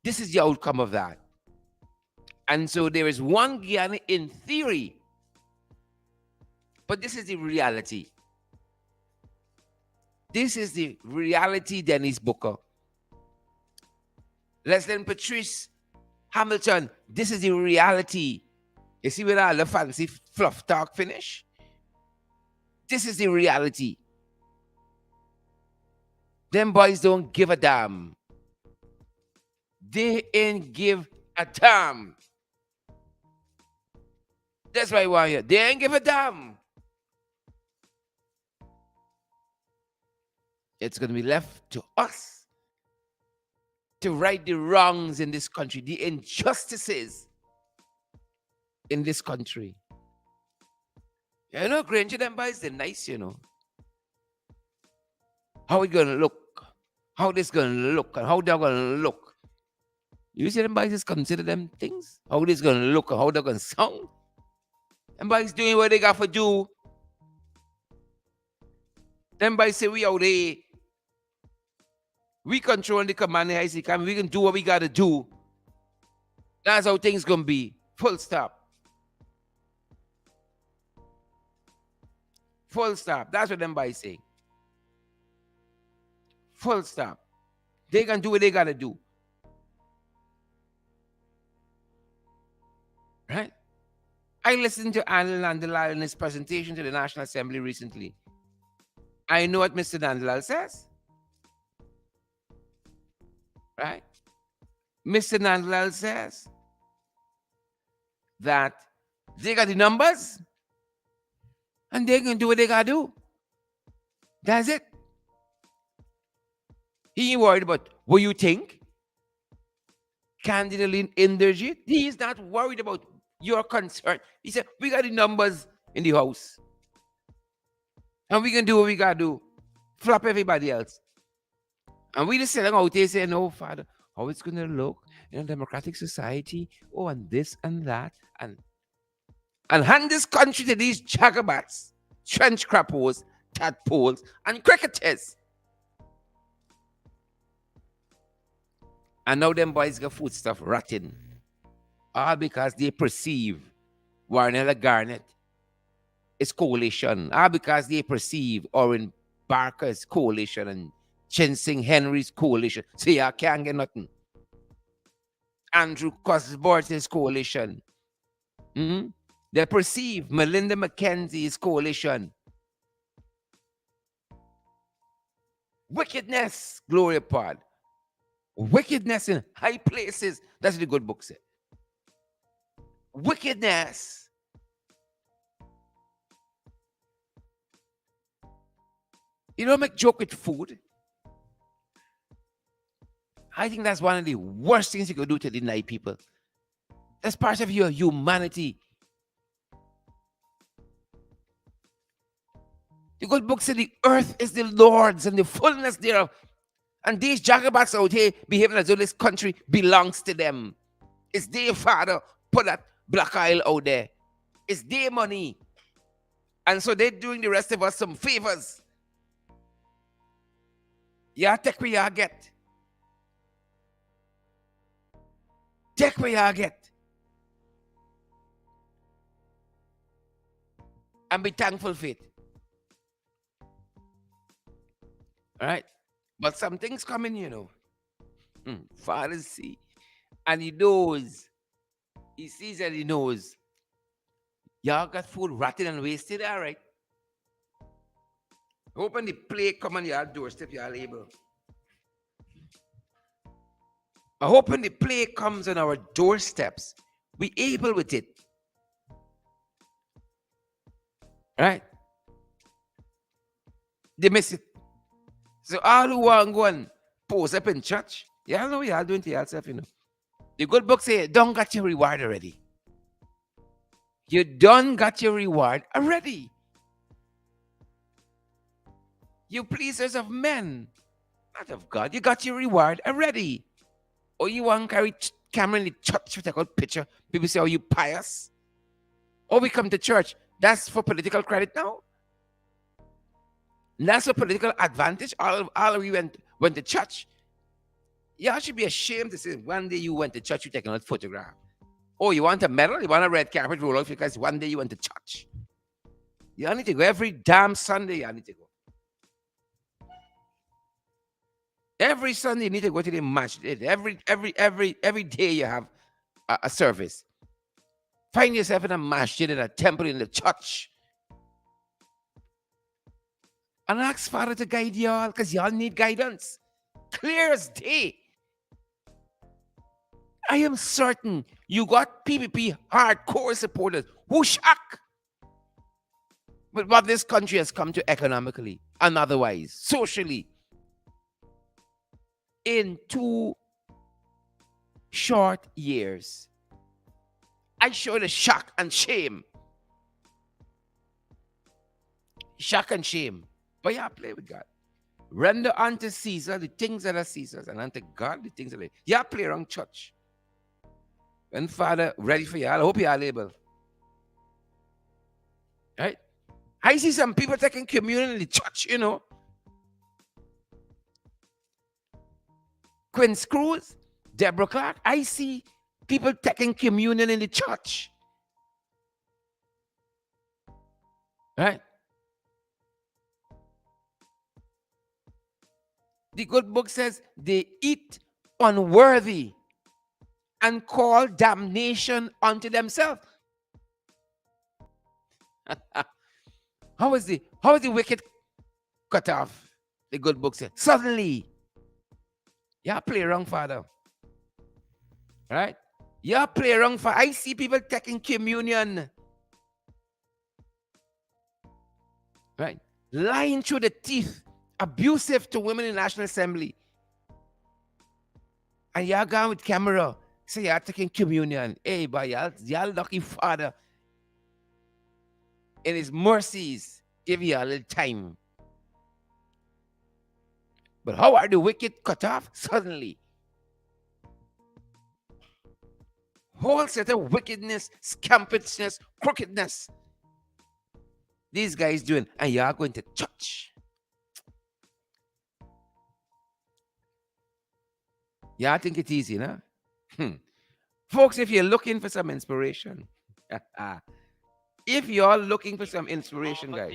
This is the outcome of that. And so there is one Guyana in theory, but this is the reality. This is the reality, Dennis Booker. Leslie Patrice Hamilton, this is the reality. You see where all the fancy fluff talk finish? This is the reality. Them boys don't give a damn. They ain't give a damn. That's why I want you. They ain't give a damn. It's going to be left to us to right the wrongs in this country, the injustices in this country. You know, Granger them boys, they're nice, you know. How it gonna look? How this gonna look? And how they're gonna look? You see them boys just consider them things? How this gonna look and how they're gonna sound? Them boys doing what they got to do. Them boys say we out there. We control the command the IC. We can do what we gotta do. That's how things gonna be. Full stop. Full stop. That's what them boys say. Full stop. They can do what they gotta do. Right? I listened to Anil Nandalal in his presentation to the National Assembly recently. I know what Mr. Nandalal says. Right? Mr. Nandalal says that they got the numbers and they can do what they gotta do. That's it. He ain't worried about what you think. Candidly Inderjit, he is not worried about your concern. He said, we got the numbers in the house. And we can do what we gotta do. Flop everybody else. And we just sitting out there saying, no, Father, how it's gonna look in a democratic society, oh, and this and that, and hand this country to these jagabats, trench crappos, tadpoles, and cricketers. And now them boys got food stuff rotting. All because they perceive Warnella Garnett is coalition. All because they perceive Oren Barker's coalition and Chensing Henry's coalition. So y'all can't get nothing. Andrew Cosbort's coalition. Mm-hmm. They perceive Melinda McKenzie's coalition. Wickedness, Gloria Pod. Wickedness in high places. That's what the good book said. Wickedness. You don't make joke with food. I think that's one of the worst things you could do to deny people. That's part of your humanity. The good book said the earth is the Lord's and the fullness thereof. And these jagabats out here behaving as though this country belongs to them. It's their father put that black oil out there. It's their money. And so they're doing the rest of us some favors. Yeah, take what you get. Take what you get. And be thankful for it. All right? But some things coming, you know. Father see. And he knows. He sees and he knows. Y'all got food rotting and wasted, all right? Open the plate, come on your doorstep, y'all able. I hope when the plate comes on our doorsteps, we able with it. Right? They miss it. So all who want to go and pose up in church, y'all know what y'all doing to yourself, you know. The good book say, don't got your reward already. You done got your reward already. You pleasers of men, not of God. You got your reward already. Or you want to carry camera in the church with a good picture. People say, oh, you pious. Or we come to church. That's for political credit now. That's for political advantage. All we went to church. Y'all should be ashamed to say one day you went to church, you taking a photograph. Oh, you want a medal? You want a red carpet roll off because one day you went to church. Y'all need to go every damn Sunday. Y'all need to go. Every Sunday you need to go to the masjid. Every day you have a service. Find yourself in a masjid, in a temple, in the church. And ask Father to guide y'all, because y'all need guidance. Clear as day. I am certain you got PPP hardcore supporters who shock with what this country has come to economically and otherwise, socially. In 2 short years, I showed a shock and shame. shock and shame. But yeah, play with God. Render unto Caesar the things that are Caesar's, and unto God the things that are. Yeah, play around church. And Father, ready for y'all. I hope y'all able. Right? I see some people taking communion in the church, you know. Quinn Screws, Deborah Clark. I see people taking communion in the church. Right? The good book says they eat unworthy and call damnation unto themselves. How is the wicked cut off? The good book said, suddenly, yeah, play around, Father. Right? Yeah, play around, Father. I see people taking communion. Right? Lying through the teeth, abusive to women in the National Assembly. And y'all gone with camera, say y'all taking communion. Hey, boy, y'all lucky Father in his mercies give you a little time. But how are the wicked cut off? Suddenly. Whole set of wickedness, scampedness, crookedness. These guys doing, and you are going to church. Yeah, I think it's easy, no? Folks, if you're looking for some inspiration, if you're looking for some inspiration, guys,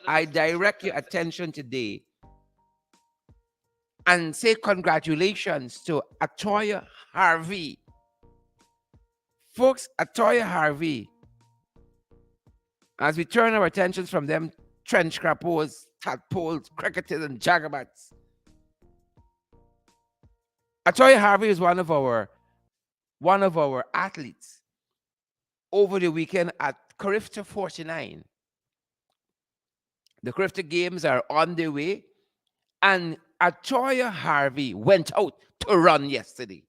I direct your attention today and say congratulations to Atoya Harvey. Folks, Atoya Harvey, as we turn our attentions from them trench crappos, tadpoles, cricketers, and jagabats, Atoya Harvey is one of our athletes over the weekend at Carifta 49. The Carifta Games are on their way, and Atoya Harvey went out to run yesterday.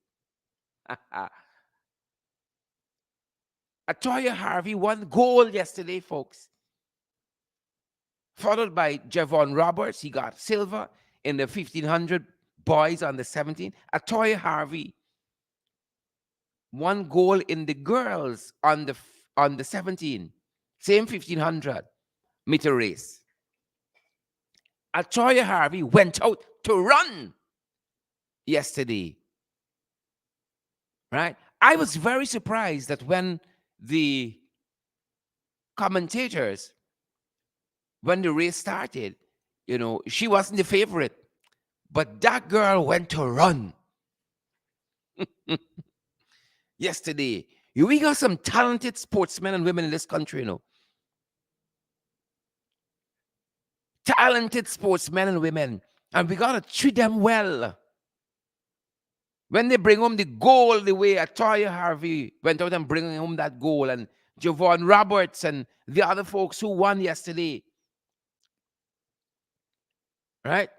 Atoya Harvey won gold yesterday, folks. Followed by Javon Roberts. He got silver in the 1500 boys on the 17. Atoya Harvey won gold in the girls on the 17. Same 1500 meter race. Atoya Harvey went out to run yesterday. Right? I was very surprised that when the commentators, when the race started, you know, she wasn't the favorite, but that girl went to run yesterday. We got some talented sportsmen and women in this country, you know. Talented sportsmen and women, and we gotta treat them well. When they bring home the goal, the way Atoya Harvey went out and bringing home that goal, and Javon Roberts and the other folks who won yesterday, right?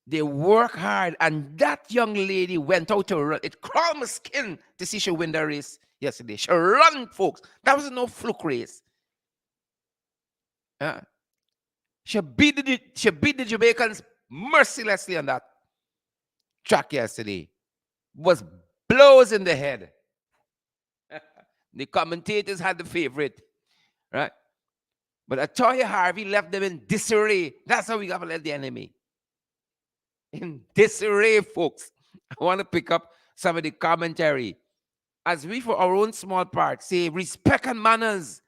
They work hard, and that young lady went out to run. It crawled my skin to see she win the race yesterday. She ran, folks. That was no fluke race. She beat the Jamaicans mercilessly on that track yesterday. Was blows in the head. The commentators had the favorite, right? But Atoya Harvey left them in disarray. That's how we got to let the enemy. In disarray, folks. I want to pick up some of the commentary. As we, for our own small part, say respect and manners,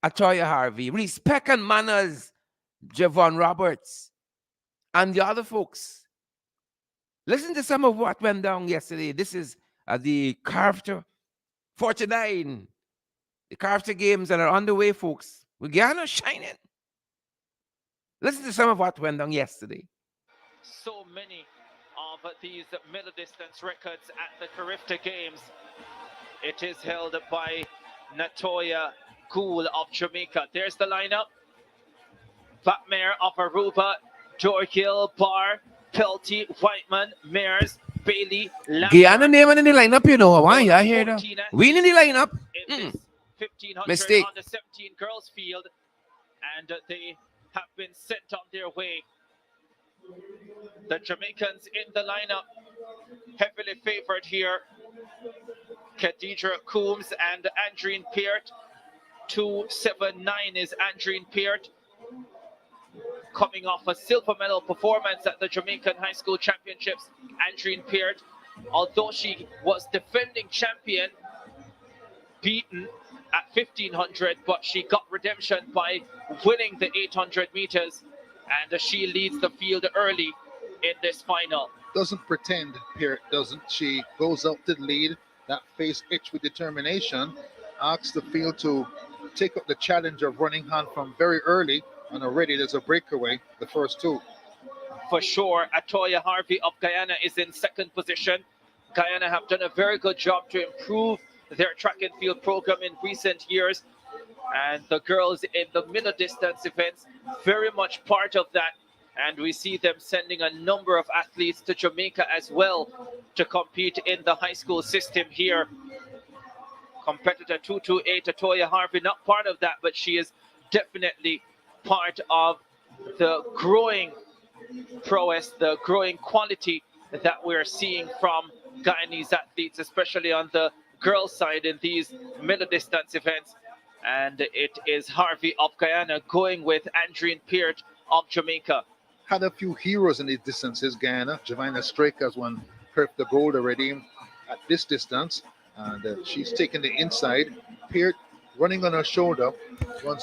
Atoya Harvey. Respect and manners, Javon Roberts. And the other folks. Listen to some of what went down yesterday. This is the Carifta 49. The Carifta Games that are underway, folks. We're gonna shining. Listen to some of what went down yesterday. So many of these middle distance records at the Carifta Games. It is held by Natoya Gould of Jamaica. There's the lineup. Batmare of Aruba, Jorgil, Barr, Pelty, Whiteman, Mears, Bailey, Guyana name in the lineup, you know. Why you hear that? We in the lineup. In this 1500 Mystique. on the 17 girls field, and they have been sent on their way. The Jamaicans in the lineup, heavily favored here. Khadija Coombs and Andreen Peart. 279 is Andreen Peart, coming off a silver medal performance at the Jamaican High School Championships. Andreen Peart, although she was defending champion, beaten at 1500, but she got redemption by winning the 800 meters, and she leads the field early in this final. Doesn't pretend, Peart doesn't. She goes out to the lead, that face itch with determination, asks the field to take up the challenge of running hand from very early, and already there's a breakaway, the first two. For sure, Atoya Harvey of Guyana is in second position. Guyana have done a very good job to improve their track and field program in recent years, and the girls in the middle distance events very much part of that, and we see them sending a number of athletes to Jamaica as well to compete in the high school system here. Competitor 228 Atoya Harvey, not part of that, but she is definitely part of the growing prowess, the growing quality that we're seeing from Guyanese athletes, especially on the girls' side in these middle distance events. And it is Harvey of Guyana going with Andreen Peart of Jamaica. Had a few heroes in these distances, Guyana. Javina Strake has won perfect the gold already at this distance, and she's taking the inside. Peart running on her shoulder.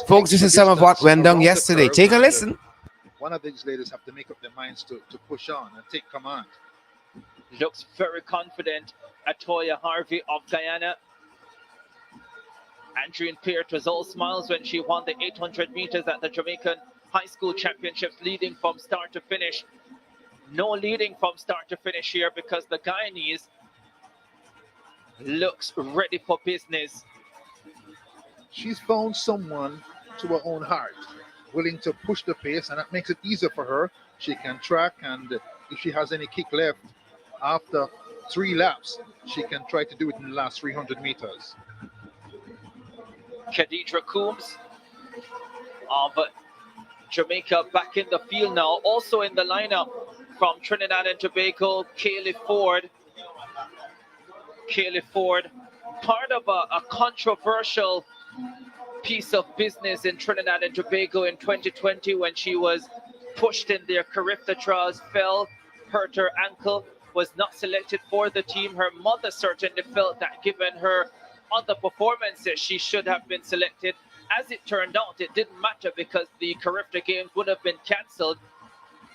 Folks, this is some of what went down yesterday. Take a listen. One of these ladies have to make up their minds to push on and take command. Looks very confident, Atoya Harvey of Guyana. Andreen Peart was all smiles when she won the 800 meters at the Jamaican High School Championships, leading from start to finish. No leading from start to finish here because the Guyanese looks ready for business. She's found someone to her own heart, willing to push the pace, and that makes it easier for her. She can track, and if she has any kick left after 3 laps, she can try to do it in the last 300 meters. Khadija Coombs of Jamaica back in the field now. Also in the lineup from Trinidad and Tobago, Kaylee Ford. Kaylee Ford, part of a controversial piece of business in Trinidad and Tobago in 2020 when she was pushed in their Carifta trials, fell, hurt her ankle, was not selected for the team. Her mother certainly felt that given her other performances, she should have been selected. As it turned out, it didn't matter because the Carifta Games would have been cancelled.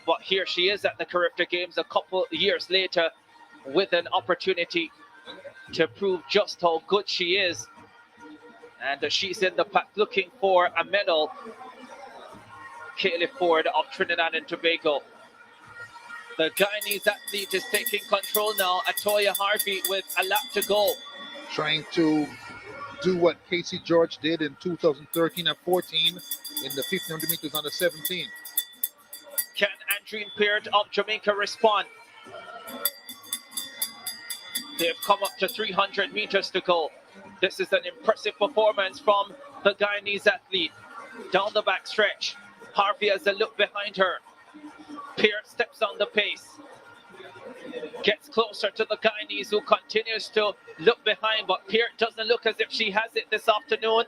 But here she is at the Carifta Games a couple years later with an opportunity to prove just how good she is. And she's in the pack looking for a medal. Kaylee Ford of Trinidad and Tobago. The Guyanese athlete is taking control now. Atoya Harvey with a lap to go. Trying to do what Casey George did in 2013 and 14 in the 1500 meters under 17. Can Andreen Peart of Jamaica respond? They've come up to 300 meters to go. This is an impressive performance from the Guyanese athlete. Down the back stretch, Harvey has a look behind her. Peart steps on the pace. Gets closer to the Guyanese, who continues to look behind, but Peart doesn't look as if she has it this afternoon.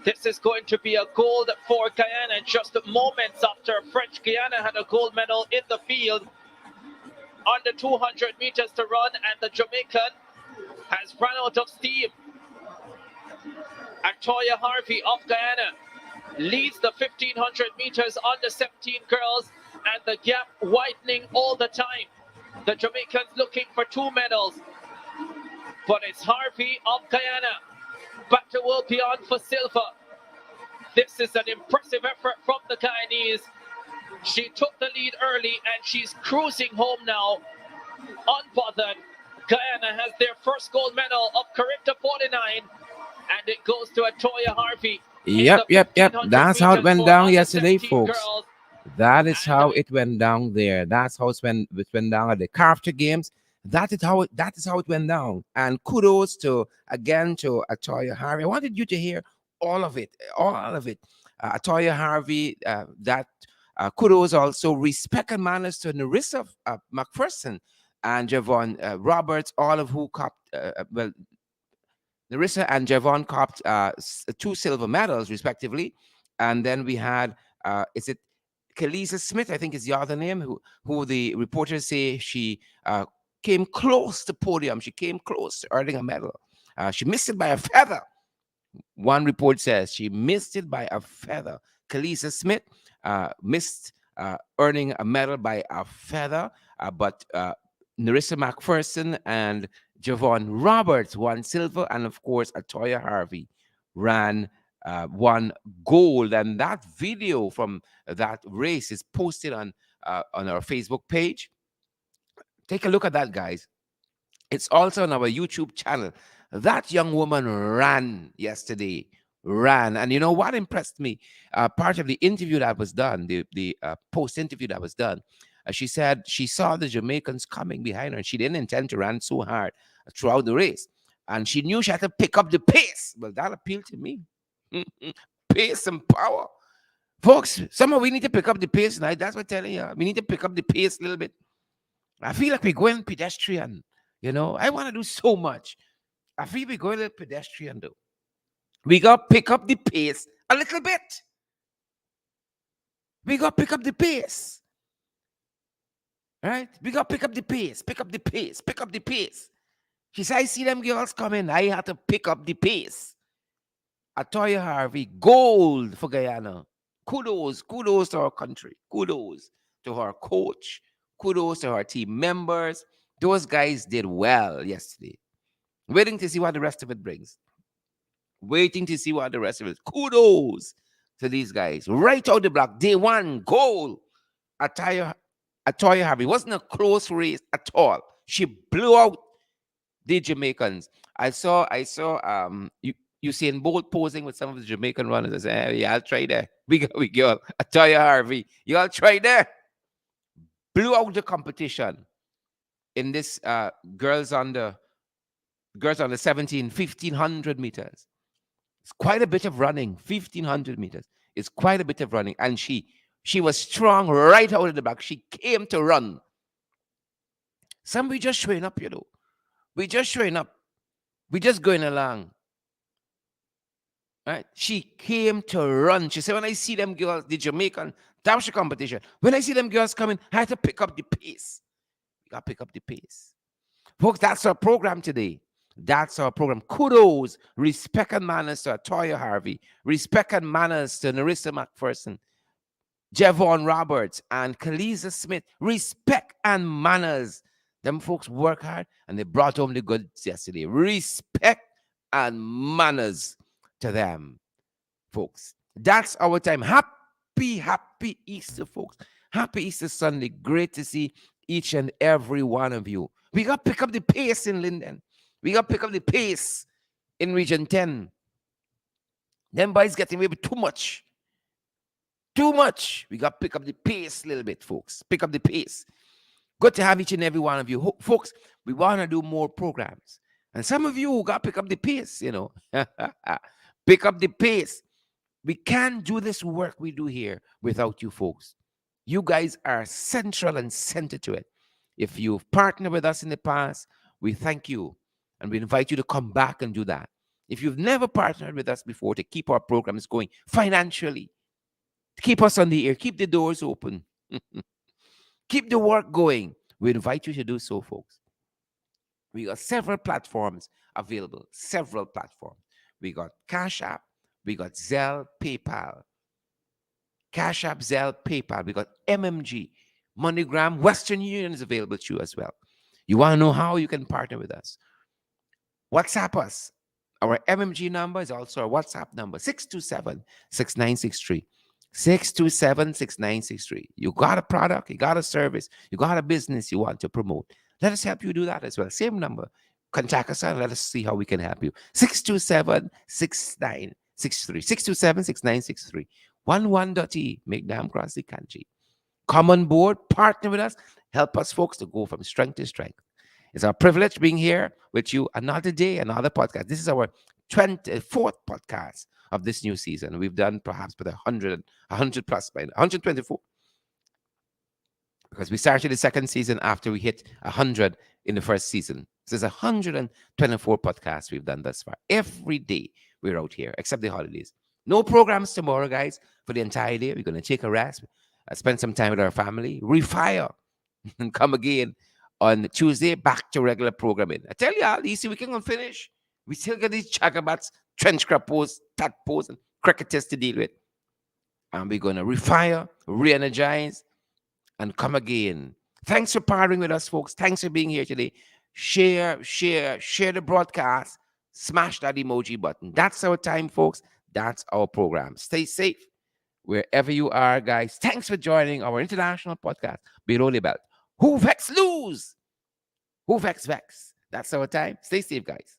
This is going to be a gold for Guyana just moments after French Guiana had a gold medal in the field. Under 200 meters to run, and the Jamaican has run out of steam. Atoya Harvey of Guyana leads the 1500 meters under 17 girls, and the gap widening all the time. The Jamaicans looking for 2 medals, but it's Harvey of Guyana back to world beyond for silver. This is an impressive effort from the Guyanese. She took the lead early and she's cruising home now, unbothered. Guyana has their first gold medal of Carifta 49, and it goes to Atoya Harvey. Yep. That's how it went down yesterday, folks. That is how it went down there. That's how it went down at the Carifta Games. That is how it went down. And kudos to again to Atoya Harvey. I wanted you to hear all of it, all of it. Atoya Harvey. That kudos also respect and manners to Narissa McPherson and Javon Roberts, all of who copped well, Narissa and Javon copped two silver medals respectively. And then we had is it Kalisa Smith, I think is the other name, who the reporters say she came close to podium. She came close to earning a medal. She missed it by a feather. One report says she missed it by a feather. Kalisa Smith missed earning a medal by a feather, but Narissa McPherson and Javon Roberts won silver, and of course, Atoya Harvey ran won gold. And that video from that race is posted on our Facebook page. Take a look at that, guys. It's also on our YouTube channel. That young woman ran yesterday, ran. And you know what impressed me? Part of the interview that was done, the post interview that was done, she said she saw the Jamaicans coming behind her and she didn't intend to run so hard throughout the race. And she knew she had to pick up the pace. Well, that appealed to me. Pace and power. Folks, somehow we need to pick up the pace tonight. That's what I'm telling you. We need to pick up the pace a little bit. I feel like we're going pedestrian. I want to do so much. I feel we're going a little pedestrian, though. We got to pick up the pace a little bit. We got to pick up the pace. Right? We got to pick up the pace, pick up the pace, pick up the pace. She said, I see them girls coming. I had to pick up the pace. Atoya Harvey, gold for Guyana. Kudos to our country. Kudos to our coach. Kudos to our team members. Those guys did well yesterday. Waiting to see what the rest of it brings. Waiting to see what the rest of it. Kudos to these guys. Right out the block. Day one, goal. Atoya Harvey. Wasn't a close race at all. She blew out the Jamaicans. I saw Usain Bolt posing with some of the Jamaican runners. I said, yeah, I'll try there. We go. Atoya Harvey. You all try there. Blew out the competition in this girls under 1500 meters. It's quite a bit of running. 1500 meters. It's quite a bit of running. And she was strong right out of the back. She came to run. Some we just showing up, We just showing up. We just going along. Right? She came to run. She said, when I see them girls, the Jamaican dash competition, when I see them girls coming, I had to pick up the pace. We got to pick up the pace. Folks, that's our program today. That's our program. Kudos, respect and manners to Atoya Harvey. Respect and manners to Narissa McPherson, Javon Roberts, and Kalisa Smith. Respect and manners. Them folks work hard and they brought home the goods yesterday. Respect and manners to them, folks. That's our time. Happy Easter, folks. Happy Easter Sunday. Great to see each and every one of you. We got to pick up the pace in Linden. We got to pick up the pace in Region 10. Them boys getting maybe too much. Too much. We got to pick up the pace a little bit, folks. Pick up the pace. Good to have each and every one of you. Folks, we want to do more programs. And some of you got to pick up the pace, Pick up the pace. We can't do this work we do here without you folks. You guys are central and center to it. If you've partnered with us in the past, we thank you. And we invite you to come back and do that. If you've never partnered with us before to keep our programs going financially, to keep us on the air, keep the doors open, keep the work going, we invite you to do so, folks. We got several platforms available, several platforms. We got Cash App, we got Zelle, PayPal. Cash App, Zelle, PayPal. We got MMG, MoneyGram, Western Union is available to you as well. You want to know how you can partner with us? WhatsApp us. Our MMG number is also our WhatsApp number, 627-6963. 627-6963. You got a product, you got a service, you got a business you want to promote. Let us help you do that as well. Same number. Contact us and let us see how we can help you. 627-6963. 627-6963. 11.e. Make damn cross the country. Come on board, partner with us, help us folks to go from strength to strength. It's our privilege being here with you another day, another podcast. This is our 24th podcast of this new season. We've done perhaps with 100 plus by 124 because we started the second season after we hit 100 in the first season. So there's 124 podcasts we've done thus far. Every day we're out here, except the holidays. No programs tomorrow, guys, for the entire day. We're going to take a rest, spend some time with our family, refire, and come again on Tuesday back to regular programming. I tell y'all, easy weekend gonna finish. We still got these chagabats, trench crapos, tadpoles, and cricketers to deal with. And we're gonna refire, re-energize, and come again. Thanks for partnering with us, folks. Thanks for being here today. Share the broadcast. Smash that emoji button. That's our time, folks. That's our program. Stay safe wherever you are, guys. Thanks for joining our international podcast, Below the Belt. Who vex lose? Who vex vex? That's our time. Stay safe, guys.